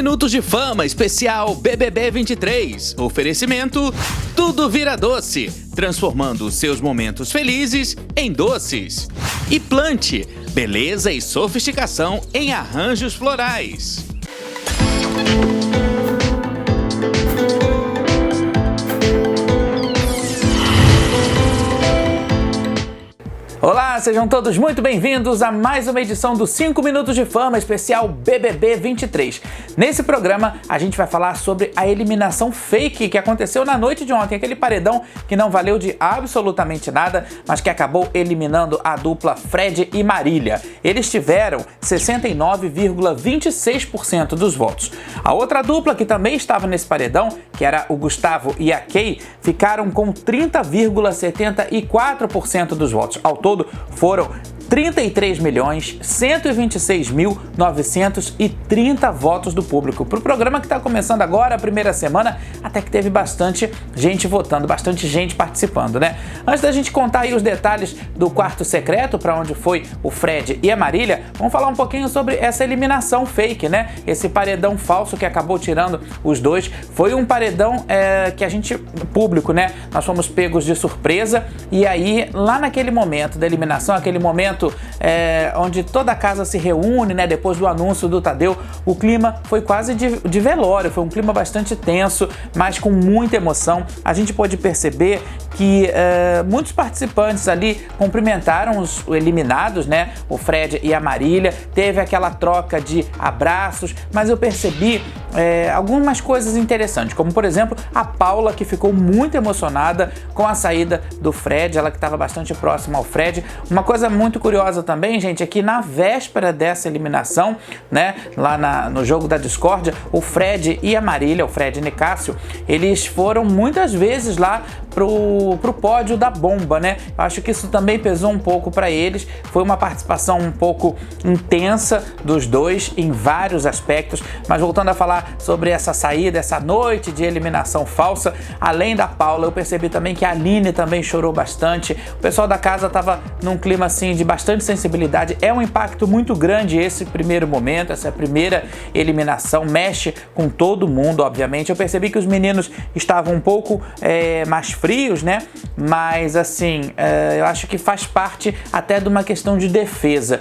minutos de fama especial BBB 23. Oferecimento: tudo vira doce, transformando seus momentos felizes em doces. E Plante, beleza e sofisticação em arranjos florais. Olá, sejam todos muito bem-vindos a mais uma edição do 5 Minutos de Fama especial BBB 23. Nesse programa, a gente vai falar sobre a eliminação fake que aconteceu na noite de ontem, aquele paredão que não valeu de absolutamente nada, mas que acabou eliminando a dupla Fred e Marília. Eles tiveram 69,26% dos votos. A outra dupla que também estava nesse paredão, que era o Gustavo e a Kay, ficaram com 30,74% dos votos. Ao todo, foram 33.126.930 votos do público. Para o programa que está começando agora, a primeira semana, até que teve bastante gente votando, bastante gente participando, né? Antes da gente contar aí os detalhes do quarto secreto, para onde foi o Fred e a Marília, vamos falar um pouquinho sobre essa eliminação fake, né? Esse paredão falso que acabou tirando os dois. Foi um paredão que a gente, público, né? Nós fomos pegos de surpresa e aí, lá naquele momento da eliminação, aquele momento onde toda a casa se reúne, né, depois do anúncio do Tadeu, o clima foi quase de velório, foi um clima bastante tenso, mas com muita emoção. A gente pôde perceber que muitos participantes ali cumprimentaram os eliminados, né, o Fred e a Marília, teve aquela troca de abraços, mas eu percebi algumas coisas interessantes, como por exemplo a Paula, que ficou muito emocionada com a saída do Fred, ela que estava bastante próxima ao Fred. Uma coisa muito curiosa também, gente, é que na véspera dessa eliminação, né, lá no jogo da discórdia, o Fred e a Marília, o Fred e Nicásio, eles foram muitas vezes lá pro pódio da bomba, né? Eu acho que isso também pesou um pouco para eles. Foi uma participação um pouco intensa dos dois em vários aspectos. Mas voltando a falar sobre essa saída, essa noite de eliminação falsa, além da Paula, eu percebi também que a Aline também chorou bastante. O pessoal da casa estava num clima assim de bastante sensibilidade. É um impacto muito grande esse primeiro momento, essa primeira eliminação, mexe com todo mundo, obviamente. Eu percebi que os meninos estavam um pouco mais frios, né? Mas assim, eu acho que faz parte até de uma questão de defesa.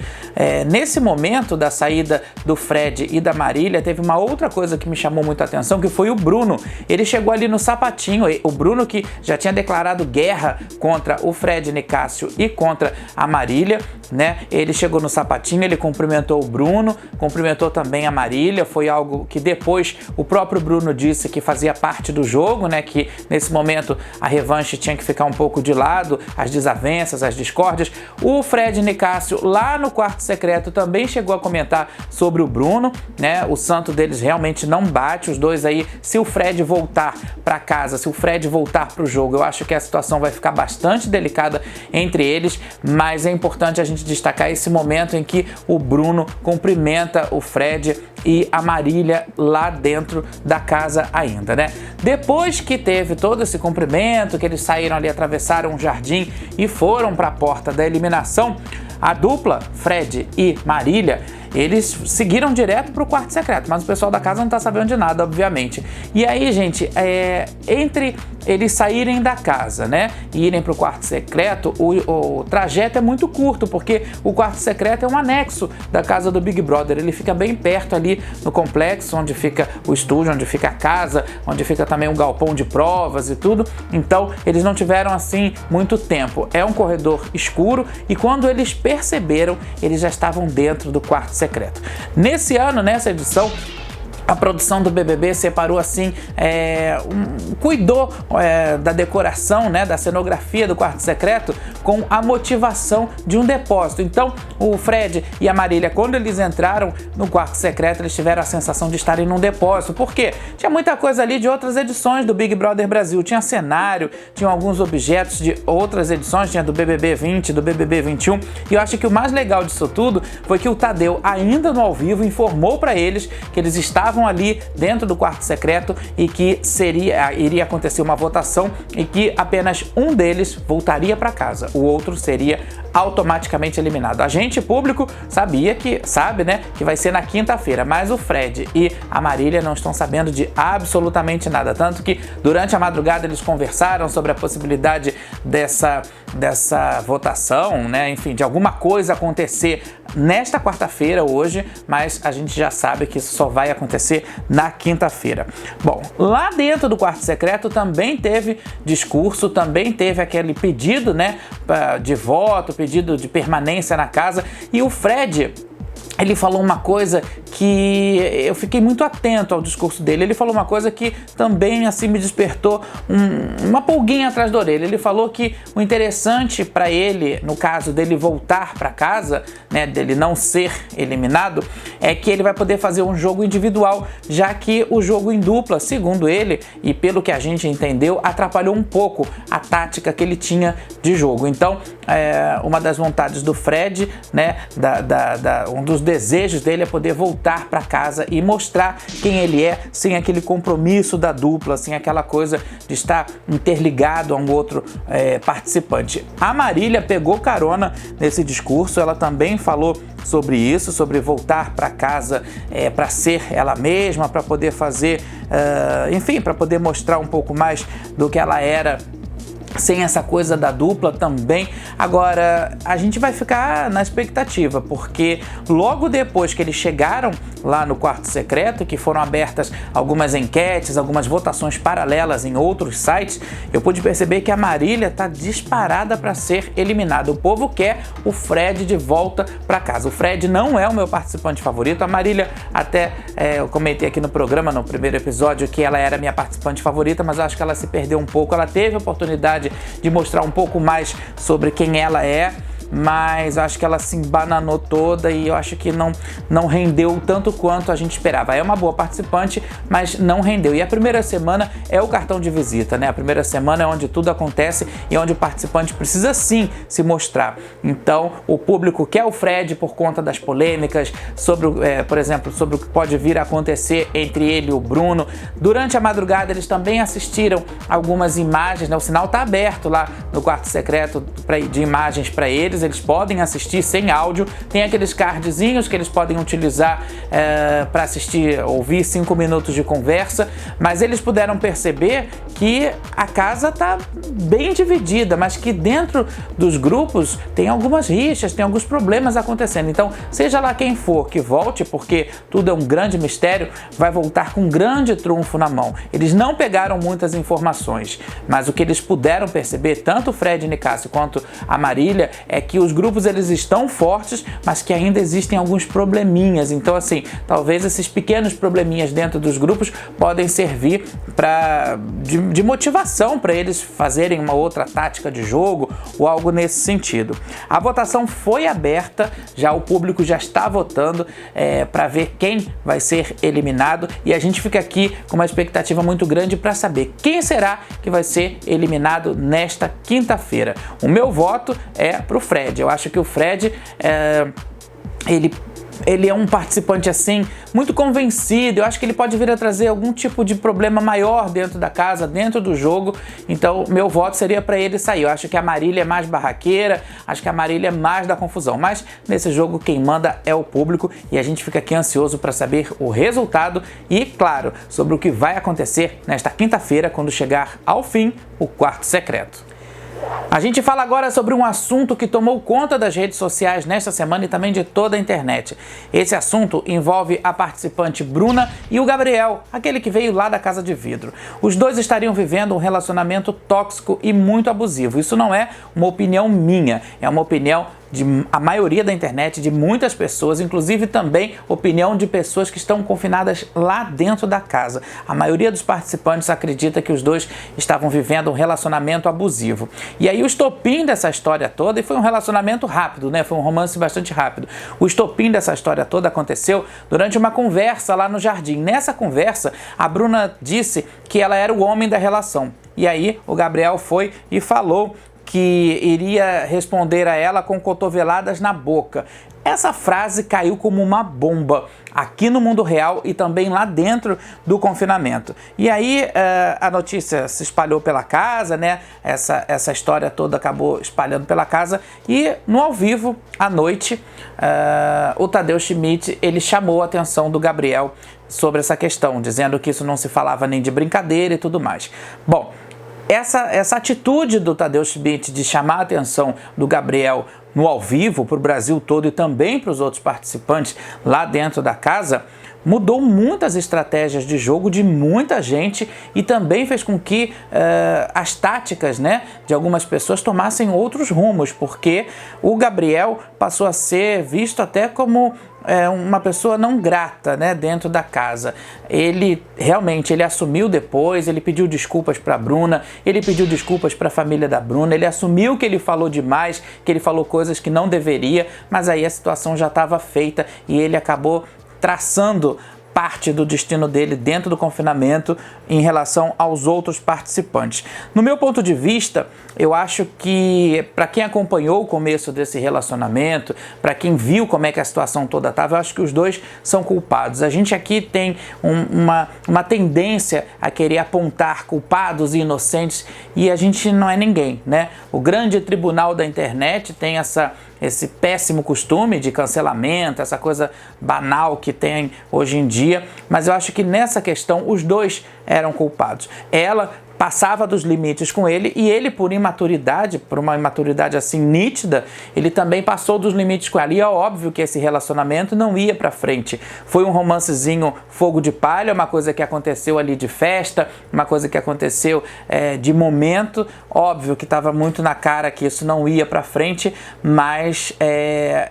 Nesse momento da saída do Fred e da Marília, teve uma outra coisa que me chamou muita atenção, que foi o Bruno. Ele chegou ali no sapatinho, o Bruno que já tinha declarado guerra contra o Fred Nicásio e contra a Marília, né? Ele chegou no sapatinho, ele cumprimentou o Bruno, cumprimentou também a Marília. Foi algo que depois o próprio Bruno disse que fazia parte do jogo, né? Que nesse momento a revanche tinha que ficar um pouco de lado, as desavenças, as discórdias. O Fred Nicásio, lá no quarto secreto, também chegou a comentar sobre o Bruno, né? O santo deles realmente não bate, os dois aí, se o Fred voltar para casa, se o Fred voltar para o jogo, eu acho que a situação vai ficar bastante delicada entre eles, mas é importante a gente destacar esse momento em que o Bruno cumprimenta o Fred e a Marília lá dentro da casa ainda, né? Depois que teve todo esse cumprimento, que eles saíram ali, atravessaram um jardim e foram para a porta da eliminação, a dupla Fred e Marília, eles seguiram direto para o quarto secreto, mas o pessoal da casa não está sabendo de nada, obviamente. E aí, gente, entre eles saírem da casa, né, e irem para o quarto secreto, o trajeto é muito curto, porque o quarto secreto é um anexo da casa do Big Brother. Ele fica bem perto ali no complexo, onde fica o estúdio, onde fica a casa, onde fica também um galpão de provas e tudo. Então, eles não tiveram, assim, muito tempo. É um corredor escuro e quando eles perceberam, eles já estavam dentro do quarto secreto. Nesse ano, nessa edição, a produção do BBB separou assim, cuidou da decoração, né, da cenografia do quarto secreto com a motivação de um depósito. Então, o Fred e a Marília, quando eles entraram no quarto secreto, eles tiveram a sensação de estarem num depósito. Por quê? Tinha muita coisa ali de outras edições do Big Brother Brasil. Tinha cenário, tinha alguns objetos de outras edições, tinha do BBB 20, do BBB 21. E eu acho que o mais legal disso tudo foi que o Tadeu, ainda no ao vivo, informou para eles que eles estavam estavam ali dentro do quarto secreto e que iria acontecer uma votação e que apenas um deles voltaria para casa, o outro seria automaticamente eliminado. A gente, público, sabe, né, que vai ser na quinta-feira, mas o Fred e a Marília não estão sabendo de absolutamente nada, tanto que durante a madrugada eles conversaram sobre a possibilidade dessa votação, né, enfim, de alguma coisa acontecer nesta quarta-feira, hoje, mas a gente já sabe que isso só vai acontecer na quinta-feira. Bom, lá dentro do quarto secreto também teve discurso, também teve aquele pedido, né, de voto, pedido de permanência na casa, e o Fred, ele falou uma coisa que eu fiquei muito atento ao discurso dele. Ele falou uma coisa que também assim me despertou uma pulguinha atrás da orelha. Ele falou que o interessante para ele, no caso dele voltar para casa, né, dele não ser eliminado, é que ele vai poder fazer um jogo individual, já que o jogo em dupla, segundo ele, e pelo que a gente entendeu, atrapalhou um pouco a tática que ele tinha de jogo. Então, uma das vontades do Fred, né, um dos desejos dele é poder voltar para casa e mostrar quem ele é, sem aquele compromisso da dupla, sem aquela coisa de estar interligado a um outro participante. A Marília pegou carona nesse discurso, ela também falou sobre isso, sobre voltar para casa para ser ela mesma, para poder fazer, enfim, para poder mostrar um pouco mais do que ela era sem essa coisa da dupla também. Agora, a gente vai ficar na expectativa, porque logo depois que eles chegaram lá no quarto secreto, que foram abertas algumas enquetes, algumas votações paralelas em outros sites, eu pude perceber que a Marília está disparada para ser eliminada. O povo quer o Fred de volta para casa. O Fred não é o meu participante favorito. A Marília até, eu comentei aqui no programa, no primeiro episódio, que ela era minha participante favorita, mas eu acho que ela se perdeu um pouco. Ela teve a oportunidade de mostrar um pouco mais sobre quem ela é, mas acho que ela se embananou toda e eu acho que não rendeu tanto quanto a gente esperava. É uma boa participante, mas não rendeu. E a primeira semana é o cartão de visita, né? A primeira semana é onde tudo acontece e onde o participante precisa sim se mostrar. Então, o público quer o Fred por conta das polêmicas, sobre, por exemplo, sobre o que pode vir a acontecer entre ele e o Bruno. Durante a madrugada, eles também assistiram algumas imagens, né? O sinal está aberto lá no quarto secreto de imagens para eles. Eles podem assistir sem áudio, tem aqueles cardzinhos que eles podem utilizar para assistir, ouvir 5 minutos de conversa, mas eles puderam perceber que a casa está bem dividida, mas que dentro dos grupos tem algumas rixas, tem alguns problemas acontecendo. Então, seja lá quem for que volte, porque tudo é um grande mistério, vai voltar com um grande trunfo na mão. Eles não pegaram muitas informações, mas o que eles puderam perceber, tanto o Fred Nicásio quanto a Marília, é que os grupos eles estão fortes, mas que ainda existem alguns probleminhas. Então, assim, talvez esses pequenos probleminhas dentro dos grupos podem servir de motivação para eles fazerem uma outra tática de jogo ou algo nesse sentido. A votação foi aberta, já o público já está votando para ver quem vai ser eliminado e a gente fica aqui com uma expectativa muito grande para saber quem será que vai ser eliminado nesta quinta-feira. O meu voto é para o Fred. Eu acho que o Fred, ele é um participante assim, muito convencido. Eu acho que ele pode vir a trazer algum tipo de problema maior dentro da casa, dentro do jogo. Então, meu voto seria para ele sair. Eu acho que a Marília é mais barraqueira, acho que a Marília é mais da confusão. Mas nesse jogo, quem manda é o público e a gente fica aqui ansioso para saber o resultado e, claro, sobre o que vai acontecer nesta quinta-feira, quando chegar ao fim o quarto secreto. A gente fala agora sobre um assunto que tomou conta das redes sociais nesta semana e também de toda a internet. Esse assunto envolve a participante Bruna e o Gabriel, aquele que veio lá da Casa de Vidro. Os dois estariam vivendo um relacionamento tóxico e muito abusivo. Isso não é uma opinião minha, é uma opinião a maioria da internet, de muitas pessoas, inclusive também opinião de pessoas que estão confinadas lá dentro da casa. A maioria dos participantes acredita que os dois estavam vivendo um relacionamento abusivo. E aí o estopim dessa história toda, e foi um relacionamento rápido, né? Foi um romance bastante rápido. O estopim dessa história toda aconteceu durante uma conversa lá no jardim. Nessa conversa, a Bruna disse que ela era o homem da relação. E aí o Gabriel foi e falou que iria responder a ela com cotoveladas na boca. Essa frase caiu como uma bomba aqui no mundo real e também lá dentro do confinamento. E aí a notícia se espalhou pela casa, né? Essa história toda acabou espalhando pela casa e no ao vivo, à noite, o Tadeu Schmidt, ele chamou a atenção do Gabriel sobre essa questão, dizendo que isso não se falava nem de brincadeira e tudo mais. Bom, essa atitude do Tadeu Schmidt de chamar a atenção do Gabriel no ao vivo para o Brasil todo e também para os outros participantes lá dentro da casa mudou muitas estratégias de jogo de muita gente e também fez com que as táticas, né, de algumas pessoas tomassem outros rumos, porque o Gabriel passou a ser visto até como uma pessoa não grata, né, dentro da casa. Ele realmente assumiu depois, ele pediu desculpas para a Bruna, ele pediu desculpas para a família da Bruna, ele assumiu que ele falou demais, que ele falou coisas que não deveria, mas aí a situação já estava feita e ele acabou traçando parte do destino dele dentro do confinamento em relação aos outros participantes. No meu ponto de vista, eu acho que para quem acompanhou o começo desse relacionamento, para quem viu como é que a situação toda estava, eu acho que os dois são culpados. A gente aqui tem uma tendência a querer apontar culpados e inocentes e a gente não é ninguém, né? O grande tribunal da internet tem esse péssimo costume de cancelamento, essa coisa banal que tem hoje em dia, mas eu acho que nessa questão os dois eram culpados. Ela passava dos limites com ele e ele, por imaturidade, por uma imaturidade assim nítida, ele também passou dos limites com ela. E é óbvio que esse relacionamento não ia pra frente. Foi um romancezinho fogo de palha, uma coisa que aconteceu ali de festa, uma coisa que aconteceu de momento. Óbvio que estava muito na cara que isso não ia pra frente, mas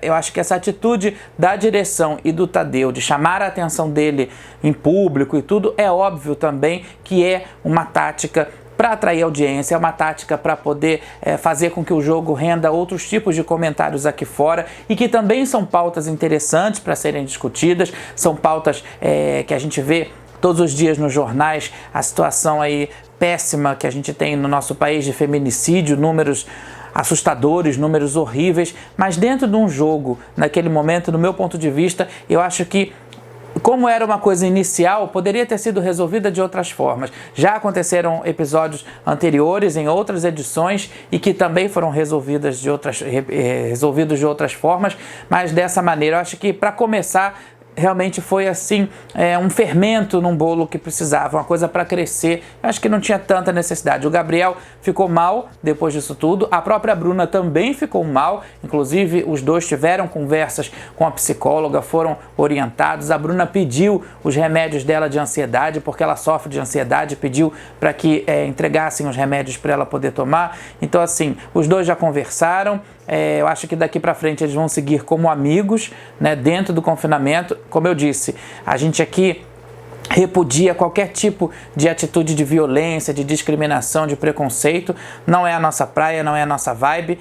eu acho que essa atitude da direção e do Tadeu de chamar a atenção dele em público e tudo, é óbvio também que é uma tática para atrair audiência, é uma tática para poder fazer com que o jogo renda outros tipos de comentários aqui fora e que também são pautas interessantes para serem discutidas, são pautas que a gente vê todos os dias nos jornais, a situação aí péssima que a gente tem no nosso país de feminicídio, números assustadores, números horríveis, mas dentro de um jogo, naquele momento, no meu ponto de vista, eu acho que como era uma coisa inicial, poderia ter sido resolvida de outras formas. Já aconteceram episódios anteriores, em outras edições, e que também foram resolvidos de outras formas, mas dessa maneira, eu acho que para começar, realmente foi assim, um fermento num bolo que precisava, uma coisa para crescer. Eu acho que não tinha tanta necessidade. O Gabriel ficou mal depois disso tudo, a própria Bruna também ficou mal, inclusive os dois tiveram conversas com a psicóloga, foram orientados. A Bruna pediu os remédios dela de ansiedade, porque ela sofre de ansiedade, pediu para que entregassem os remédios para ela poder tomar. Então assim, os dois já conversaram. Eu acho que daqui para frente eles vão seguir como amigos, né, dentro do confinamento. Como eu disse, a gente aqui repudia qualquer tipo de atitude de violência, de discriminação, de preconceito. Não é a nossa praia, não é a nossa vibe,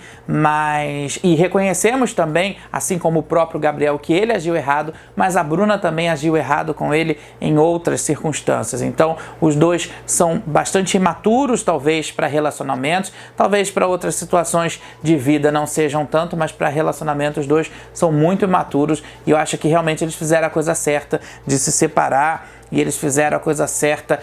e reconhecemos também, assim como o próprio Gabriel, que ele agiu errado, mas a Bruna também agiu errado com ele em outras circunstâncias. Então, os dois são bastante imaturos, talvez, para relacionamentos, talvez para outras situações de vida não sejam tanto, mas para relacionamentos os dois são muito imaturos e eu acho que realmente eles fizeram a coisa certa de se separar. E eles fizeram a coisa certa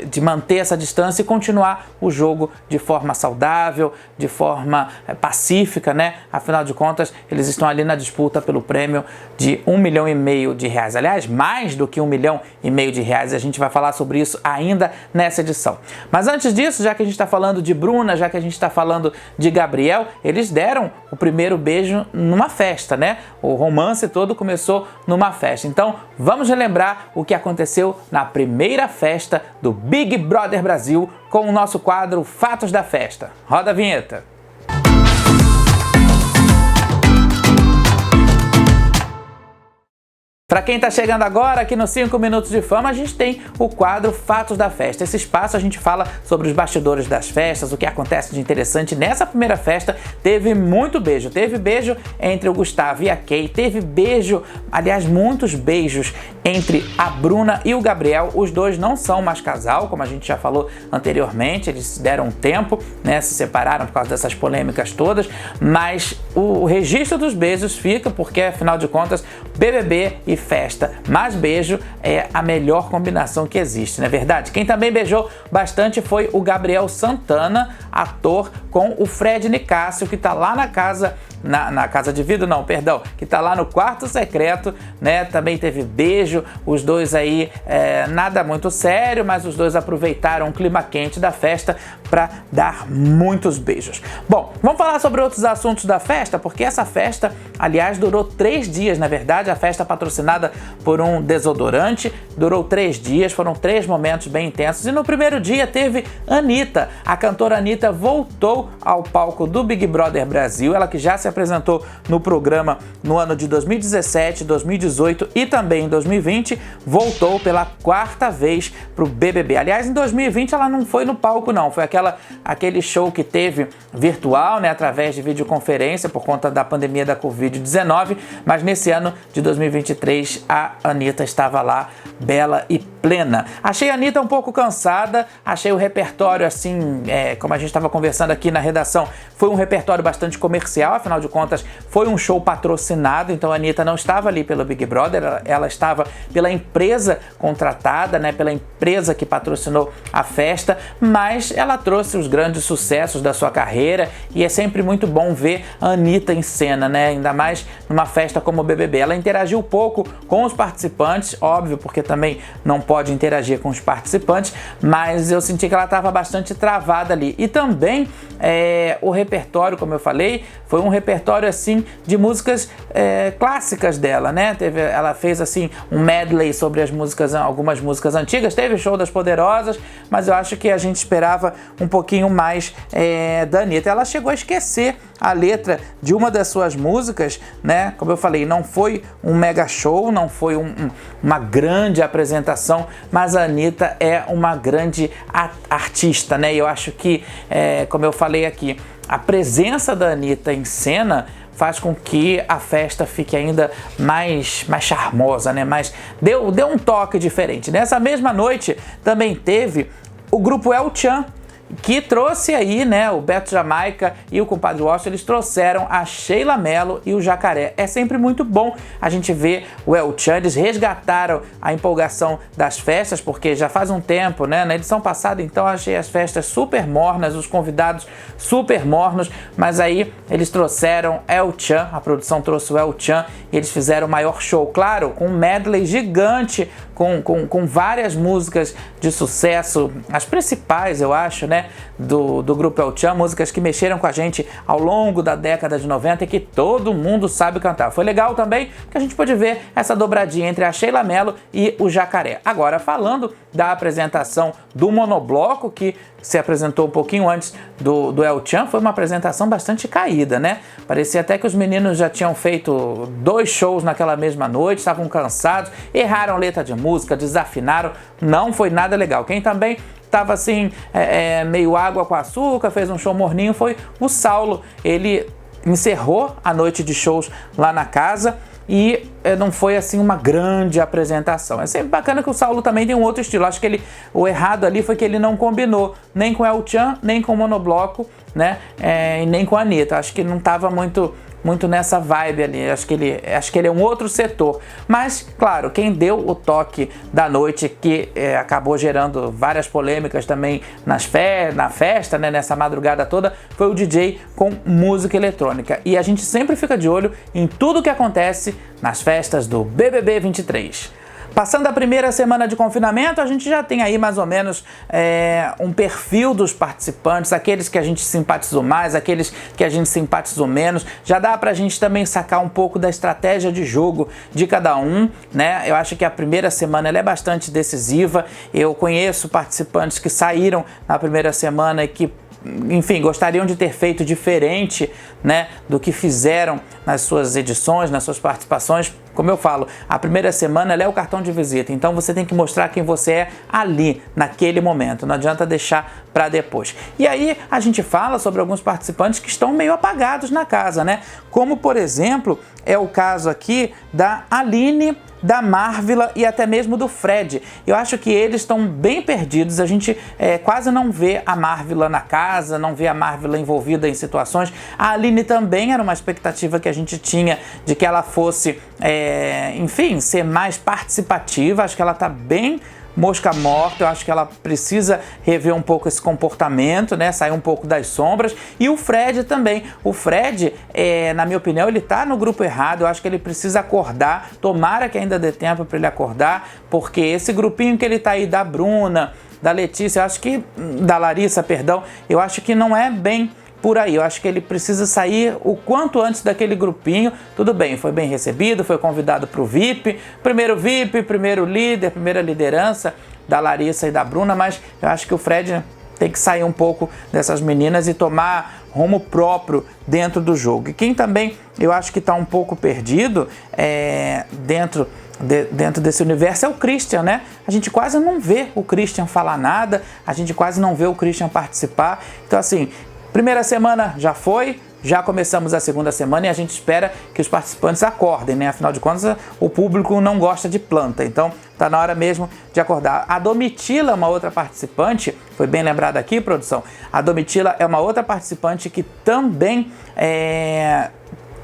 de manter essa distância e continuar o jogo de forma saudável, de forma pacífica, né? Afinal de contas, eles estão ali na disputa pelo prêmio de R$1,5 milhão. Aliás, mais do que R$1,5 milhão. A gente vai falar sobre isso ainda nessa edição. Mas antes disso, já que a gente está falando de Bruna, já que a gente está falando de Gabriel, eles deram o primeiro beijo numa festa, né? O romance todo começou numa festa. Então, vamos relembrar o que aconteceu na primeira festa do Big Brother Brasil com o nosso quadro Fatos da Festa. Roda a vinheta! Para quem está chegando agora, aqui no 5 Minutos de Fama, a gente tem o quadro Fatos da Festa. Esse espaço a gente fala sobre os bastidores das festas, o que acontece de interessante. Nessa primeira festa teve muito beijo. Teve beijo entre o Gustavo e a Kay, teve beijo, aliás, muitos beijos entre a Bruna e o Gabriel. Os dois não são mais casal, como a gente já falou anteriormente, eles deram um tempo, né, se separaram por causa dessas polêmicas todas, mas o registro dos beijos fica porque, afinal de contas, BBB e festa mais beijo é a melhor combinação que existe, não é verdade? Quem também beijou bastante foi o Gabriel Santana, ator, com o Fred Nicásio, que tá lá na casa, na casa de vidro, não, perdão, que tá lá no quarto secreto, né? Também teve beijo, os dois aí, nada muito sério, mas os dois aproveitaram o clima quente da festa para dar muitos beijos. Bom, vamos falar sobre outros assuntos da festa, porque essa festa, aliás, durou 3 dias, na verdade, a festa patrocinada por um desodorante, durou 3 dias, foram 3 momentos bem intensos, e no primeiro dia teve Anitta. A cantora Anitta voltou ao palco do Big Brother Brasil, ela que já se apresentou no programa no ano de 2017, 2018 e também em 2020, voltou pela 4ª vez pro BBB. Aliás, em 2020 ela não foi no palco não, foi aquele show que teve virtual, né, através de videoconferência por conta da pandemia da Covid-19, mas nesse ano de 2023 a Anitta estava lá, bela e plena. Achei a Anitta um pouco cansada, achei o repertório assim, como a gente estava conversando aqui na redação, foi um repertório bastante comercial, afinal de contas foi um show patrocinado, então a Anitta não estava ali pelo Big Brother, ela estava pela empresa contratada, né, pela empresa que patrocinou a festa, mas ela trouxe os grandes sucessos da sua carreira e é sempre muito bom ver a Anitta em cena, né, ainda mais numa festa como o BBB. Ela interagiu pouco com os participantes, óbvio, porque também não pode interagir com os participantes, mas eu senti que ela estava bastante travada ali. E também o repertório, como eu falei, foi um repertório assim de músicas clássicas dela, né? Ela fez assim um medley sobre as músicas, algumas músicas antigas, teve Show das Poderosas, mas eu acho que a gente esperava um pouquinho mais da Anitta. Ela chegou a esquecer a letra de uma das suas músicas, né? Como eu falei, não foi um mega show, não foi uma grande apresentação, mas a Anitta é uma grande artista, né? E eu acho que, como eu falei aqui, a presença da Anitta em cena faz com que a festa fique ainda mais charmosa, né? Mas deu um toque diferente. Nessa mesma noite também teve o grupo El Chan, que trouxe aí, né, o Beto Jamaica e o Compadre Washington, eles trouxeram a Sheila Mello e o Jacaré. É sempre muito bom a gente ver o El Chan, eles resgataram a empolgação das festas, porque já faz um tempo, né, na edição passada, então achei as festas super mornas, os convidados super mornos, mas aí eles trouxeram El Chan, a produção trouxe o El Chan e eles fizeram o maior show, claro, com um medley gigante, com várias músicas de sucesso, as principais, eu acho, né, do grupo El Chan, músicas que mexeram com a gente ao longo da década de 90 e que todo mundo sabe cantar. Foi legal também que a gente pôde ver essa dobradinha entre a Sheila Mello e o Jacaré. Agora, falando da apresentação do Monobloco, que se apresentou um pouquinho antes do El Chan, foi uma apresentação bastante caída, né? Parecia até que os meninos já tinham feito 2 shows naquela mesma noite, estavam cansados, erraram letra de música, desafinaram, não foi nada legal. Quem também estava assim, meio água com açúcar, fez um show morninho, foi o Saulo. Ele encerrou a noite de shows lá na casa e não foi assim uma grande apresentação. É sempre bacana que o Saulo também tem um outro estilo. Acho que o errado ali foi que ele não combinou nem com El Chan, nem com o Monobloco, né? E nem com a Anitta. Acho que não estava muito nessa vibe ali, acho que ele é um outro setor, mas claro, quem deu o toque da noite, que acabou gerando várias polêmicas também na festa, né, nessa madrugada toda, foi o DJ com música eletrônica, e a gente sempre fica de olho em tudo que acontece nas festas do BBB 23. Passando a primeira semana de confinamento, a gente já tem aí mais ou menos um perfil dos participantes, aqueles que a gente simpatizou mais, aqueles que a gente simpatizou menos. Já dá pra gente também sacar um pouco da estratégia de jogo de cada um, né? Eu acho que a primeira semana ela é bastante decisiva. Eu conheço participantes que saíram na primeira semana e que enfim, gostariam de ter feito diferente, né, do que fizeram nas suas edições, nas suas participações. Como eu falo, a primeira semana ela é o cartão de visita, então você tem que mostrar quem você é ali, naquele momento, não adianta deixar para depois. E aí a gente fala sobre alguns participantes que estão meio apagados na casa, né? Como, por exemplo, é o caso aqui da Aline, da Marvila e até mesmo do Fred. Eu acho que eles estão bem perdidos, a gente quase não vê a Marvila na casa, não vê a Marvila envolvida em situações. A Aline também era uma expectativa que a gente tinha de que ela fosse, enfim, ser mais participativa. Acho que ela está bem mosca morta, eu acho que ela precisa rever um pouco esse comportamento, né? Sair um pouco das sombras. E o Fred também. O Fred, na minha opinião, ele tá no grupo errado. Eu acho que ele precisa acordar. Tomara que ainda dê tempo para ele acordar, porque esse grupinho que ele tá aí, da Bruna, da Letícia, eu acho que, da Larissa, perdão, eu acho que não é bem por aí. Eu acho que ele precisa sair o quanto antes daquele grupinho. Tudo bem, foi bem recebido, foi convidado para o VIP, primeiro líder, primeira liderança da Larissa e da Bruna, mas eu acho que o Fred tem que sair um pouco dessas meninas e tomar rumo próprio dentro do jogo. E quem também eu acho que está um pouco perdido dentro desse universo é o Christian, né? A gente quase não vê o Christian falar nada, a gente quase não vê o Christian participar. Então, assim, primeira semana já foi, já começamos a segunda semana e a gente espera que os participantes acordem, né? Afinal de contas, o público não gosta de planta, então tá na hora mesmo de acordar. A Domitila, uma outra participante, foi bem lembrada aqui, produção. A Domitila é uma outra participante que também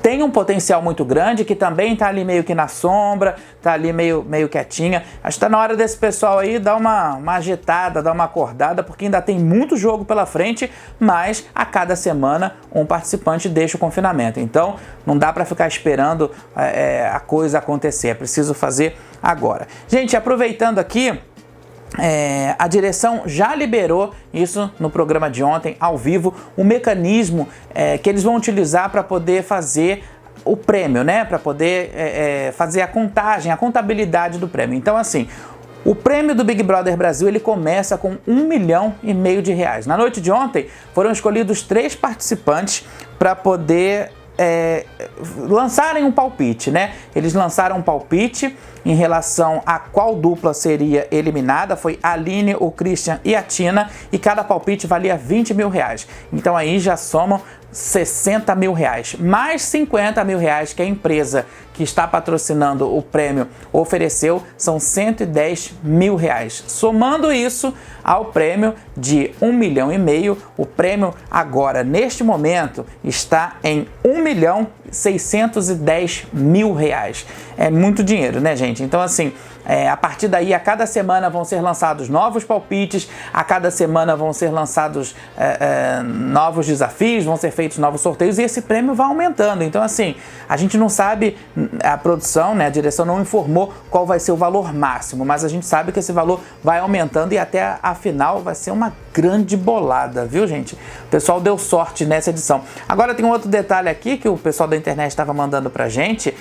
tem um potencial muito grande, que também está ali meio que na sombra, está ali meio quietinha. Acho que está na hora desse pessoal aí dar uma agitada, dar uma acordada, porque ainda tem muito jogo pela frente, mas a cada semana um participante deixa o confinamento. Então não dá para ficar esperando a coisa acontecer, é preciso fazer agora. Gente, aproveitando aqui, a direção já liberou isso no programa de ontem, ao vivo, o mecanismo que eles vão utilizar para poder fazer o prêmio, né? Para poder fazer a contagem, a contabilidade do prêmio. Então, assim, o prêmio do Big Brother Brasil, ele começa com R$1,5 milhão de reais. Na noite de ontem, foram escolhidos 3 participantes para poder lançarem um palpite, né? Eles lançaram um palpite em relação a qual dupla seria eliminada. Foi a Aline, o Christian e a Tina, e cada palpite valia R$20 mil. Então aí já somam R$60 mil, mais R$50 mil que a empresa que está patrocinando o prêmio ofereceu, são R$110 mil. Somando isso ao prêmio de R$1,5 milhão, o prêmio agora, neste momento, está em R$1.610.000. É muito dinheiro, né, gente? Então, assim, a partir daí, a cada semana vão ser lançados novos palpites, a cada semana vão ser lançados novos desafios, vão ser feitos novos sorteios e esse prêmio vai aumentando. Então, assim, a gente não sabe, a produção, né, a direção não informou qual vai ser o valor máximo, mas a gente sabe que esse valor vai aumentando e até a final vai ser uma grande bolada, viu, gente? O pessoal deu sorte nessa edição. Agora tem um outro detalhe aqui que o pessoal da internet estava mandando pra gente,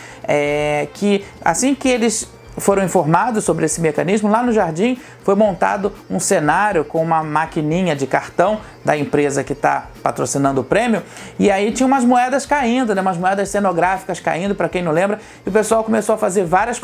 que assim que eles foram informados sobre esse mecanismo, lá no Jardim foi montado um cenário com uma maquininha de cartão da empresa que está patrocinando o prêmio, e aí tinha umas moedas caindo, né, umas moedas cenográficas caindo, para quem não lembra, e o pessoal começou a fazer várias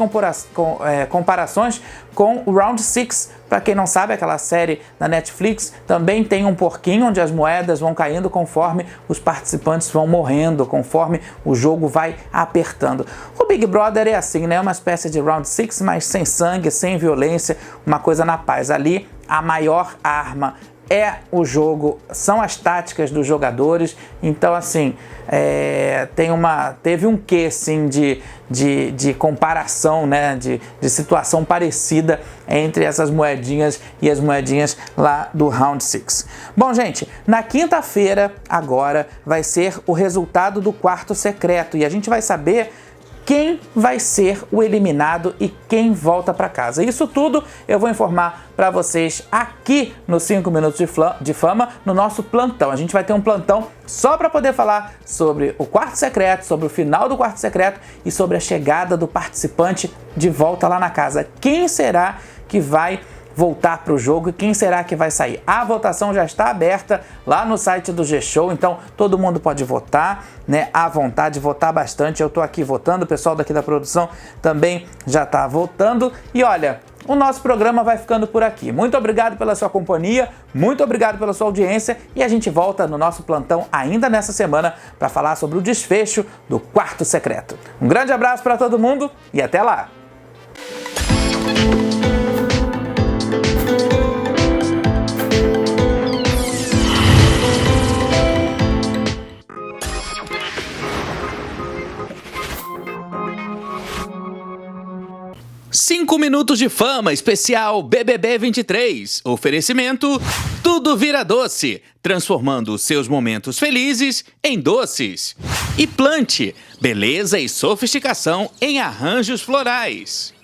comparações com o Round 6. Para quem não sabe, aquela série da Netflix também tem um porquinho onde as moedas vão caindo conforme os participantes vão morrendo, conforme o jogo vai apertando. O Big Brother é assim, né? Uma espécie de Round 6, mas sem sangue, sem violência, uma coisa na paz. Ali, a maior arma é o jogo, são as táticas dos jogadores. Então, assim, teve um quê, assim, de comparação, né, de situação parecida entre essas moedinhas e as moedinhas lá do Round 6. Bom, gente, na quinta-feira agora vai ser o resultado do quarto secreto e a gente vai saber quem vai ser o eliminado e quem volta para casa. Isso tudo eu vou informar para vocês aqui no 5 Minutos de Fama, no nosso plantão. A gente vai ter um plantão só para poder falar sobre o quarto secreto, sobre o final do quarto secreto e sobre a chegada do participante de volta lá na casa. Quem será que vai voltar para o jogo e quem será que vai sair. A votação já está aberta lá no site do G-Show, então todo mundo pode votar, né, à vontade, votar bastante. Eu estou aqui votando, o pessoal daqui da produção também já está votando. E olha, o nosso programa vai ficando por aqui. Muito obrigado pela sua companhia, muito obrigado pela sua audiência e a gente volta no nosso plantão ainda nessa semana para falar sobre o desfecho do Quarto Secreto. Um grande abraço para todo mundo e até lá! Cinco minutos de fama especial BBB 23. Oferecimento Tudo Vira Doce, transformando seus momentos felizes em doces. E Plante, beleza e sofisticação em arranjos florais.